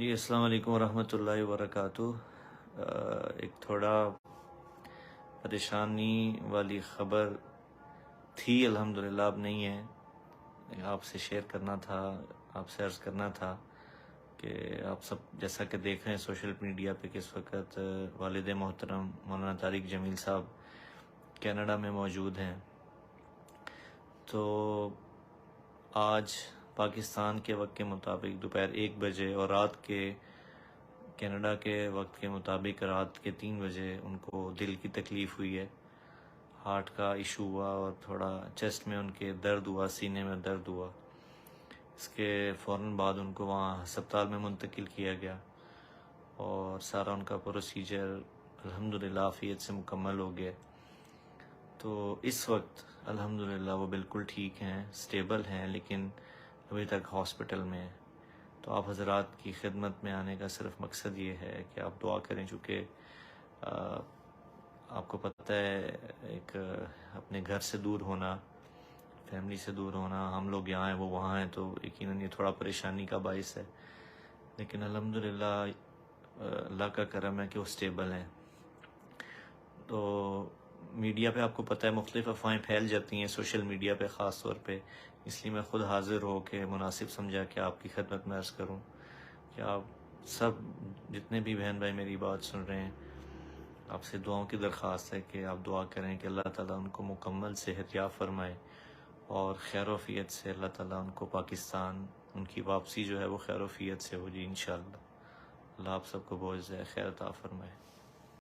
جی السلام علیکم ورحمۃ اللہ وبرکاتہ۔ ایک تھوڑا پریشانی والی خبر تھی، الحمدللہ اب نہیں ہے۔ آپ سے شیئر کرنا تھا، آپ سے عرض کرنا تھا کہ آپ سب جیسا کہ دیکھ رہے ہیں سوشل میڈیا پہ کہ اس وقت والد محترم مولانا طارق جمیل صاحب کینیڈا میں موجود ہیں۔ تو آج پاکستان کے وقت کے مطابق دوپہر 1 بجے اور رات کے کینیڈا کے وقت کے مطابق رات کے 3 بجے ان کو دل کی تکلیف ہوئی ہے، ہارٹ کا ایشو ہوا اور تھوڑا چیسٹ میں ان کے درد ہوا، سینے میں درد ہوا۔ اس کے فوراً بعد ان کو وہاں ہسپتال میں منتقل کیا گیا اور سارا ان کا پروسیجر الحمدللہ عافیت سے مکمل ہو گیا۔ تو اس وقت الحمدللہ وہ بالکل ٹھیک ہیں، سٹیبل ہیں، لیکن ابھی تک ہاسپٹل میں ہیں۔ تو آپ حضرات کی خدمت میں آنے کا صرف مقصد یہ ہے کہ آپ دعا کریں، چونکہ آپ کو پتہ ہے ایک اپنے گھر سے دور ہونا، فیملی سے دور ہونا، ہم لوگ یہاں ہیں وہ وہاں ہیں، تو یقیناً یہ تھوڑا پریشانی کا باعث ہے، لیکن الحمدللہ اللہ کا کرم ہے کہ وہ سٹیبل ہیں۔ تو میڈیا پہ آپ کو پتہ ہے مختلف افواہیں پھیل جاتی ہیں، سوشل میڈیا پہ خاص طور پہ، اس لیے میں خود حاضر ہو کے مناسب سمجھا کہ آپ کی خدمت میں عرض کروں کہ آپ سب جتنے بھی بہن بھائی میری بات سن رہے ہیں، آپ سے دعاؤں کی درخواست ہے کہ آپ دعا کریں کہ اللہ تعالیٰ ان کو مکمل صحت یاب فرمائے اور خیر و عافیت سے اللہ تعالیٰ ان کو پاکستان، ان کی واپسی جو ہے وہ خیر و عافیت سے ہو جی انشاءاللہ۔ اللہ آپ سب کو بہت خیر عطا فرمائے۔